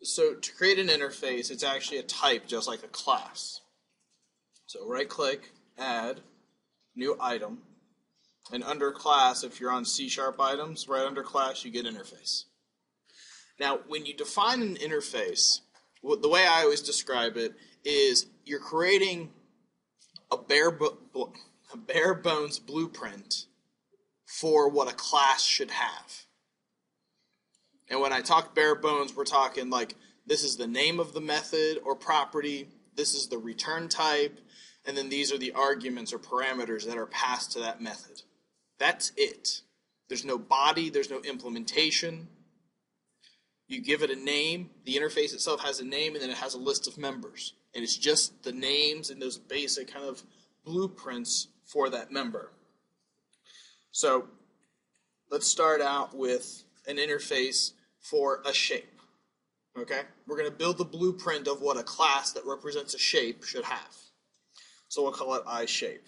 So to create an interface, it's actually a type just like a class. So right click, add, new item, and under class, if you're on C# items, right under class you get interface. Now when you define an interface, the way I always describe it is you're creating a bare bones blueprint for what a class should have. And when I talk bare bones, we're talking like this is the name of the method or property, this is the return type, and then these are the arguments or parameters that are passed to that method. That's it. There's no body, there's no implementation. You give it a name, the interface itself has a name, and then it has a list of members. And it's just the names and those basic kind of blueprints for that member. So let's start out with an interface for a shape. Okay? We're going to build the blueprint of what a class that represents a shape should have. So we'll call it iShape.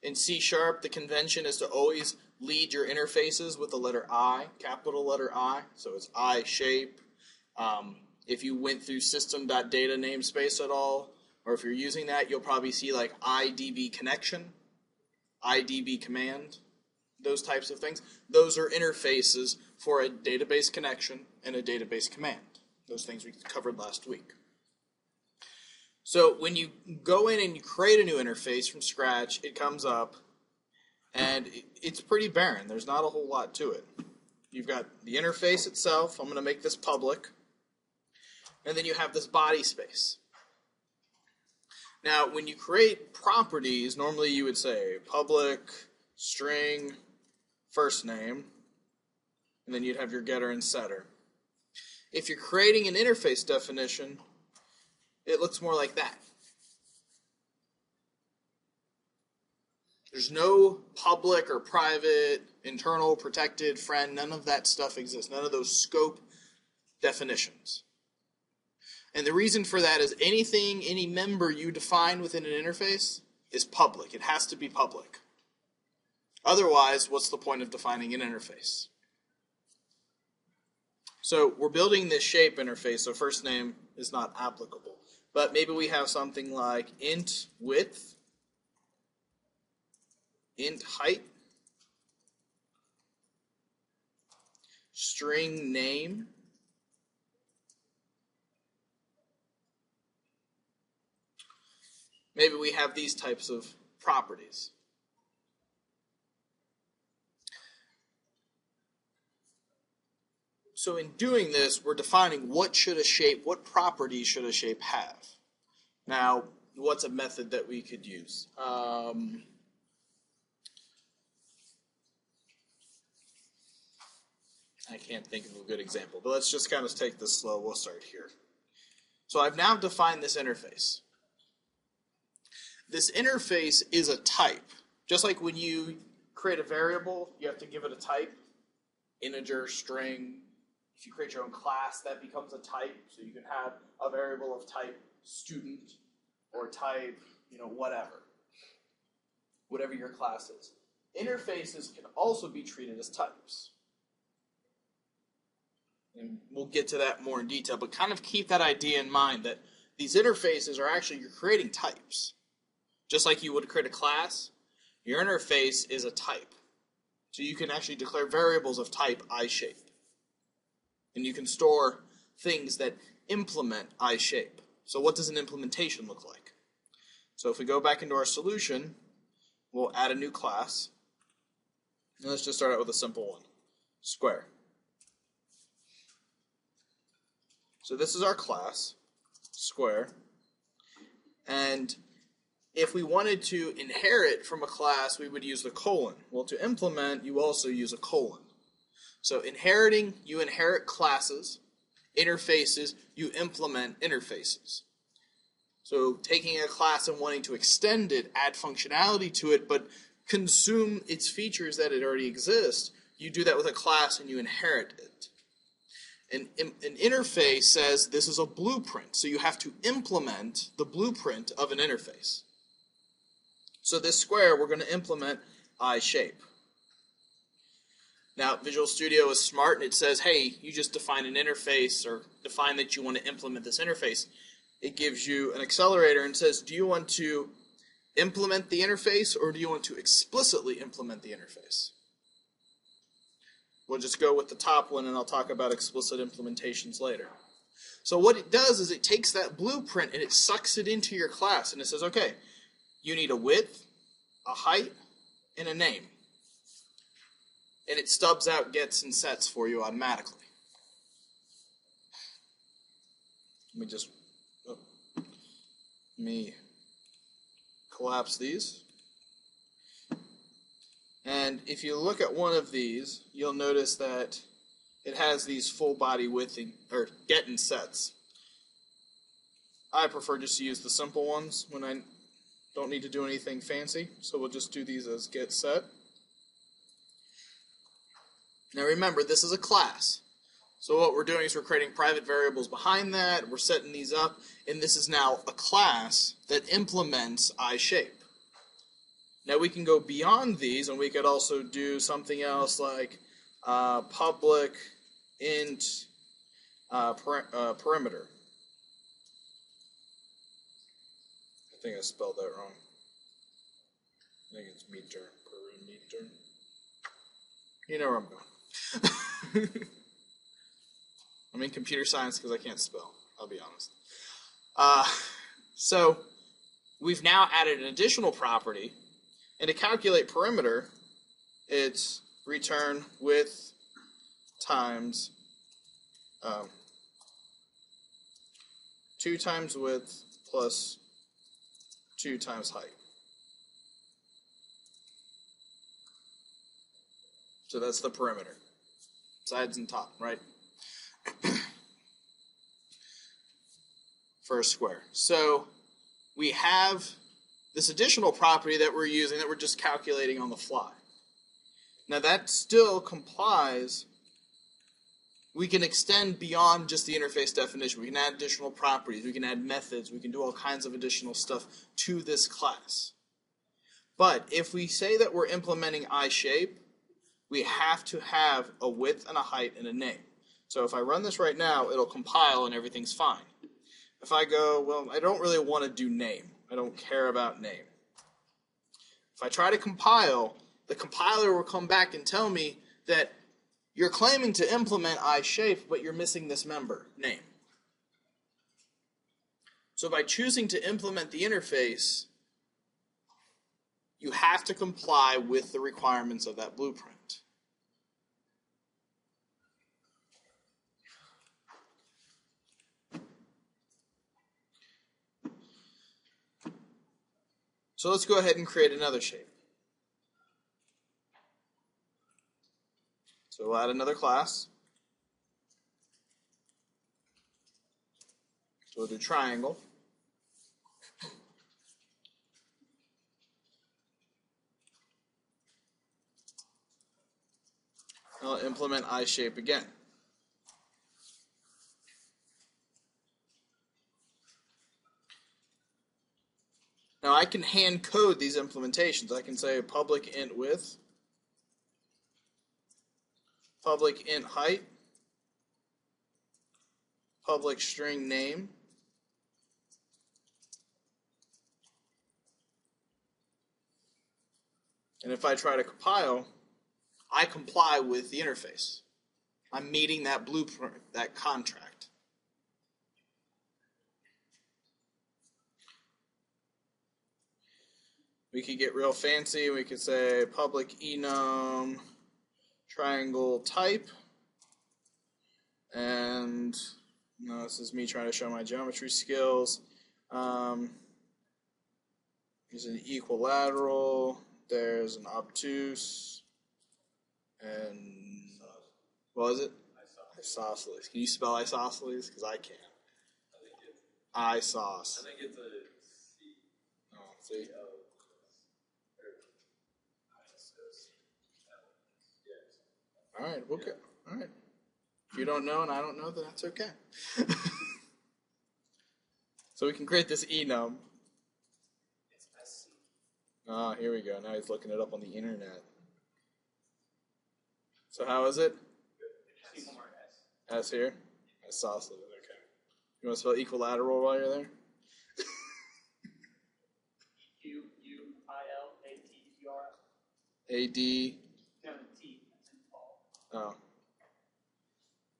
In C#, the convention is to always lead your interfaces with the letter I, capital letter I. So it's iShape. If you went through system.data namespace at all, or if you're using that, you'll probably see like IDB connection, IDB command, those types of things. Those are interfaces for a database connection and a database command. Those things we covered last week. So when you go in and you create a new interface from scratch, it comes up and it's pretty barren. There's not a whole lot to it. You've got the interface itself. I'm going to make this public. And then you have this body space. Now, when you create properties, normally you would say public, string, first name, and then you'd have your getter and setter. If you're creating an interface definition, it looks more like that. There's no public or private, internal, protected, friend, none of that stuff exists. None of those scope definitions. And the reason for that is anything, any member you define within an interface is public. It has to be public. Otherwise, what's the point of defining an interface? So we're building this shape interface, so first name is not applicable. But maybe we have something like int width, int height, string name, maybe we have these types of properties. So in doing this, we're defining what properties should a shape have. Now, what's a method that we could use? I can't think of a good example, but let's just kind of take this slow. We'll start here. So I've now defined this interface. This interface is a type. Just like when you create a variable, you have to give it a type, integer, string. If you create your own class, that becomes a type. So you can have a variable of type student or type, whatever your class is. Interfaces can also be treated as types. And we'll get to that more in detail, but kind of keep that idea in mind that these interfaces are actually, you're creating types. Just like you would create a class, your interface is a type. So you can actually declare variables of type iShape. And you can store things that implement iShape. So what does an implementation look like? So if we go back into our solution, we'll add a new class. And let's just start out with a simple one, square. So this is our class, square. And if we wanted to inherit from a class, we would use the colon. Well, to implement, you also use a colon. So inheriting, you inherit classes. Interfaces, you implement interfaces. So taking a class and wanting to extend it, add functionality to it, but consume its features that it already exists, you do that with a class and you inherit it. An interface says this is a blueprint, so you have to implement the blueprint of an interface. So this square, we're going to implement iShape. Now, Visual Studio is smart, and it says, hey, you just define an interface or define that you want to implement this interface. It gives you an accelerator and says, do you want to implement the interface or do you want to explicitly implement the interface? We'll just go with the top one, and I'll talk about explicit implementations later. So what it does is it takes that blueprint and it sucks it into your class, and it says, okay, you need a width, a height, and a name. And it stubs out gets and sets for you automatically. Let me collapse these. And if you look at one of these, you'll notice that it has these full body widthing or get and sets. I prefer just to use the simple ones when I don't need to do anything fancy, so we'll just do these as get set. Now remember, this is a class. So what we're doing is we're creating private variables behind that, we're setting these up, and this is now a class that implements iShape. Now we can go beyond these, and we could also do something else like public int perimeter. I think I spelled that wrong. I think it's meter, perimeter. You know where I'm going. I'm in computer science because I can't spell, I'll be honest. So we've now added an additional property, and to calculate perimeter, it's return width times 2 times width plus 2 times height. So that's the perimeter, sides and top, right? For a square. So we have this additional property that we're using that we're just calculating on the fly. Now that still complies. We can extend beyond just the interface definition. We can add additional properties. We can add methods. We can do all kinds of additional stuff to this class. But if we say that we're implementing iShape, we have to have a width and a height and a name. So if I run this right now, it'll compile and everything's fine. If I go, well, I don't really want to do name. I don't care about name. If I try to compile, the compiler will come back and tell me that you're claiming to implement iShape, but you're missing this member, name. So by choosing to implement the interface, you have to comply with the requirements of that blueprint. So let's go ahead and create another shape. So we'll add another class. So we'll do triangle. And I'll implement iShape again. Now I can hand code these implementations. I can say public int width, public int height, public string name, and if I try to compile, I comply with the interface. I'm meeting that blueprint, that contract. We could get real fancy. We could say public enum triangle type. And no, this is me trying to show my geometry skills. There's an equilateral. There's an obtuse. And what was it? Isosceles. Can you spell isosceles? Because I can't. Isos. I think it's a C. Oh, see? All right, okay. All right. If you don't know and I don't know, then that's okay. So we can create this enum. It's SC. Oh, here we go. Now he's looking it up on the internet. So how is it? Just need one more S. S here? Isosceles, okay. You want to spell equilateral while you're there? Q-U-I-L-A-T-E-R. A-D, No, the T. That's in Paul. oh.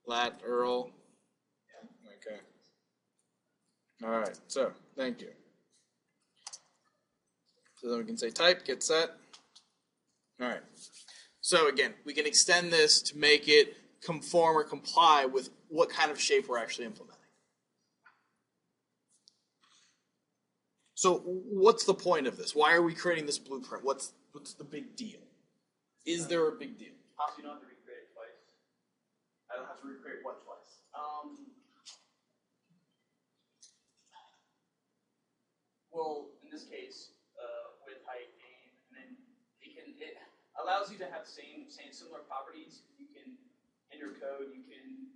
Lat, Earl. Okay. All right, so thank you. So then we can say type, get set. All right. So again, we can extend this to make it conform or comply with what kind of shape we're actually implementing. So what's the point of this? Why are we creating this blueprint? What's the big deal? Is there a big deal? Also, you don't have to recreate it twice. I don't have to recreate what twice? Well, in this case, with height, name, and then it allows you to have similar properties. You can, in your code, you can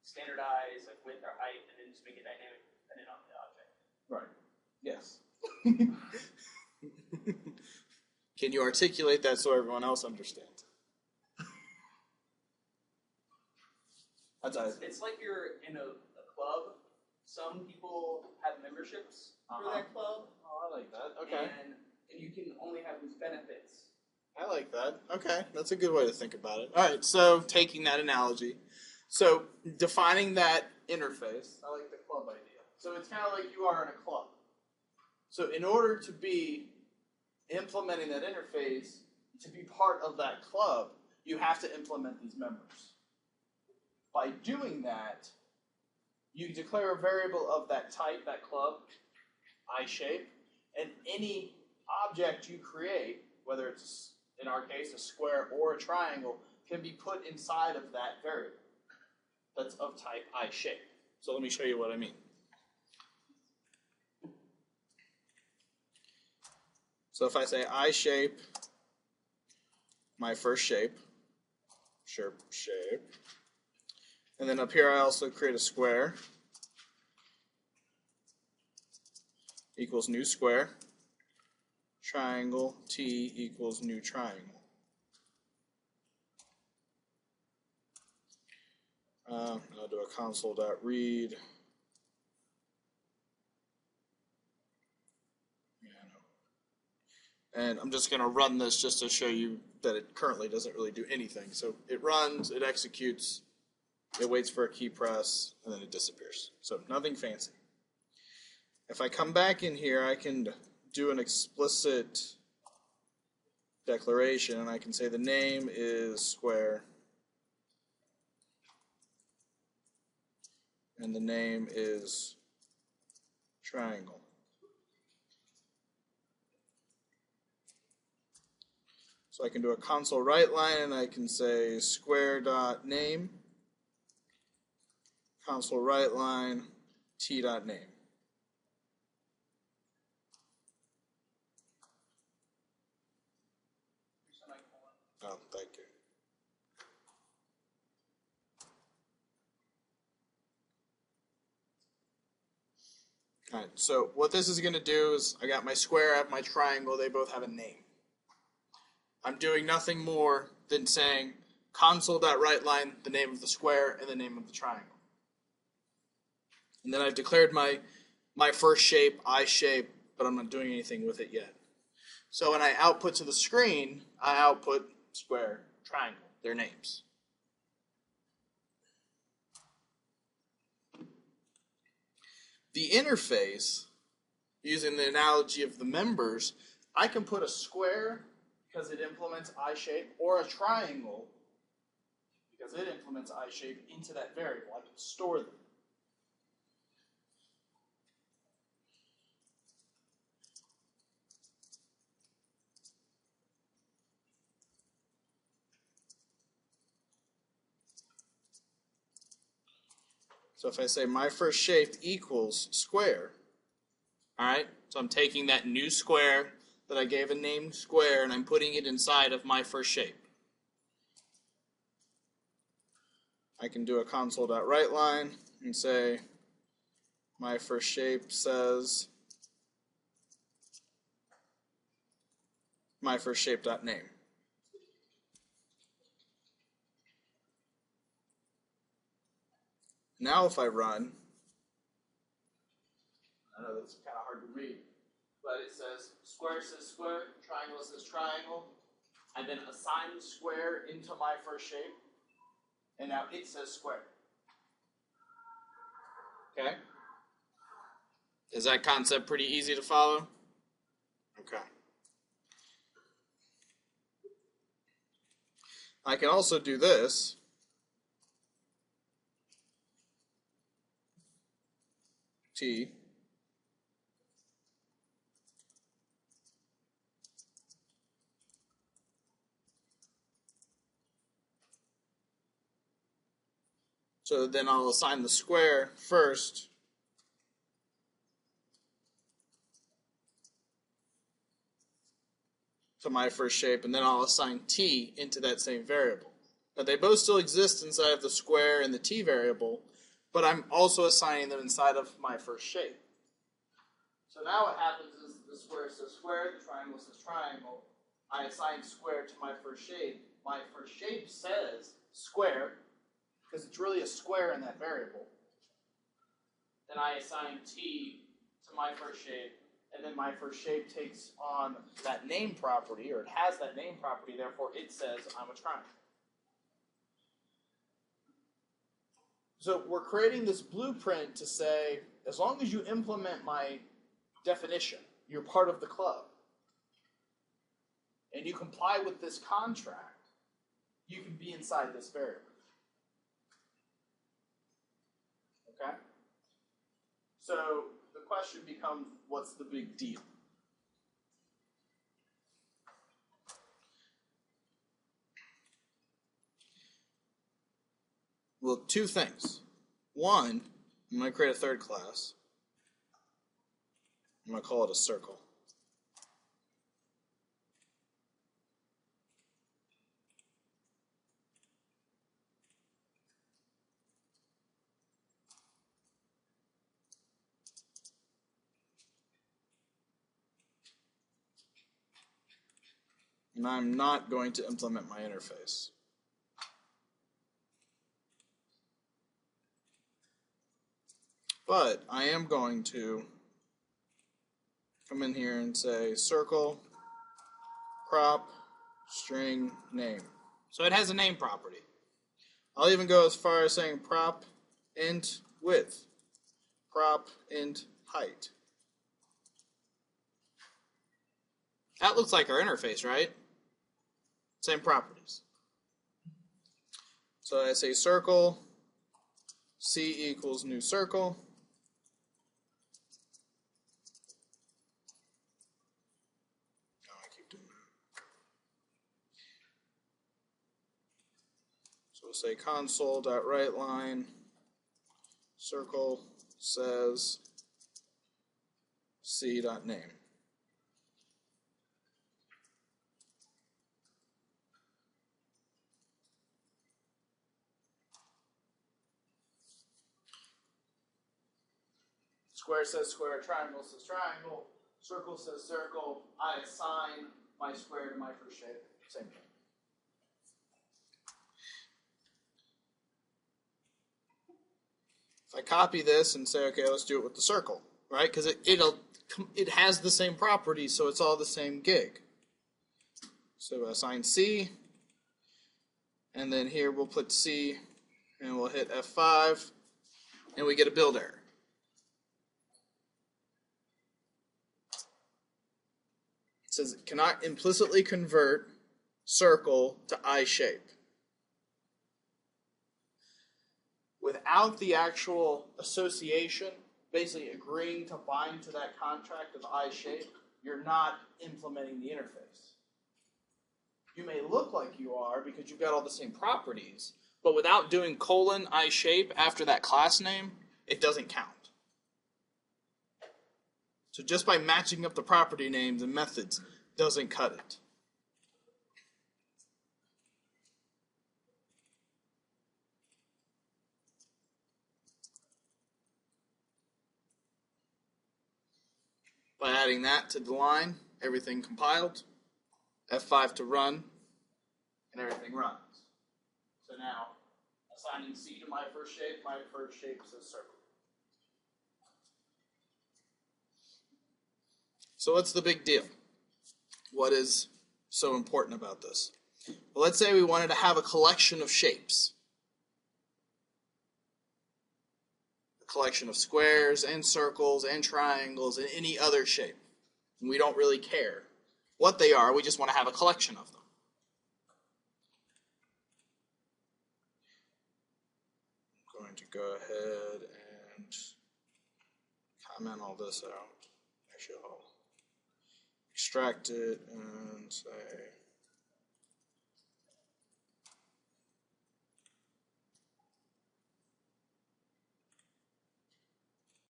standardize like width or height, and then just make it dynamic depending on the object. Right. Yes. Can you articulate that so everyone else understands? It's like you're in a club. Some people have memberships for that club. Oh, I like that. Okay. And you can only have these benefits. I like that. Okay. That's a good way to think about it. All right. So taking that analogy. So defining that interface. I like the club idea. So it's kind of like you are in a club. So in order to be implementing that interface, to be part of that club, you have to implement these members. By doing that, you declare a variable of that type, that club, I-shape, and any object you create, whether it's, in our case, a square or a triangle, can be put inside of that variable that's of type I-shape. So let me show you what I mean. So if I say I-shape, my first shape, shape, and then up here I also create a square equals new square, triangle T equals new triangle. I'll do a console.read. And I'm just going to run this just to show you that it currently doesn't really do anything. So it runs, it executes, it waits for a key press, and then it disappears. So nothing fancy. If I come back in here, I can do an explicit declaration, and I can say the name is square, and the name is triangle. So I can do a console write line, and I can say square.name, console write line, t.name. Oh, thank you. All right, so what this is going to do is I got my square, I have my triangle, they both have a name. I'm doing nothing more than saying console.writeLine, the name of the square, and the name of the triangle. And then I've declared my first shape, I-shape, but I'm not doing anything with it yet. So when I output to the screen, I output square, triangle, their names. The interface, using the analogy of the members, I can put a square because it implements I-shape, or a triangle because it implements I-shape into that variable. I can store them. So if I say my first shape equals square, all right, so I'm taking that new square that I gave a name square and I'm putting it inside of my first shape. I can do a console.writeLine and say my first shape says my first shape.name. Now if I run, I know that's kind of hard to read, but it says square triangle says triangle. I then assign the square into my first shape, and now it says square. Okay? Is that concept pretty easy to follow? Okay. I can also do this. T. So then I'll assign the square first to my first shape, and then I'll assign t into that same variable. Now they both still exist inside of the square and the t variable, but I'm also assigning them inside of my first shape. So now what happens is the square says square, the triangle says triangle. I assign square to my first shape. My first shape says square, because it's really a square in that variable. Then I assign t to my first shape, and then my first shape takes on that name property, or it has that name property, therefore it says I'm a triangle. So we're creating this blueprint to say, as long as you implement my definition, you're part of the club, and you comply with this contract, you can be inside this variable. Okay? So the question becomes, what's the big deal? Well, two things. One, I'm going to create a third class. I'm going to call it a circle. And I'm not going to implement my interface. But I am going to come in here and say circle, prop, string, name. So it has a name property. I'll even go as far as saying prop int width, prop int height. That looks like our interface, right? Same properties. So I say circle, C equals new circle. Oh, I keep doing that. So we'll say console.writeLine, circle says C.name. Square says square, triangle says triangle, circle says circle. I assign my square to my first shape. Same thing. If I copy this and say, okay, let's do it with the circle, right? Because it has the same properties, so it's all the same gig. So assign C, and then here we'll put C, and we'll hit F5, and we get a build error. It says it cannot implicitly convert circle to I shape. Without the actual association, basically agreeing to bind to that contract of I shape, you're not implementing the interface. You may look like you are because you've got all the same properties, but without doing colon I shape after that class name, it doesn't count. So just by matching up the property names and methods doesn't cut it. By adding that to the line, everything compiled, F5 to run, and everything runs. So now, assign assigning C to my first shape is a circle. So what's the big deal? What is so important about this? Well, let's say we wanted to have a collection of shapes. A collection of squares and circles and triangles and any other shape. And we don't really care what they are, we just want to have a collection of them. I'm going to go ahead and comment all this out. Actually, I'll extract it and say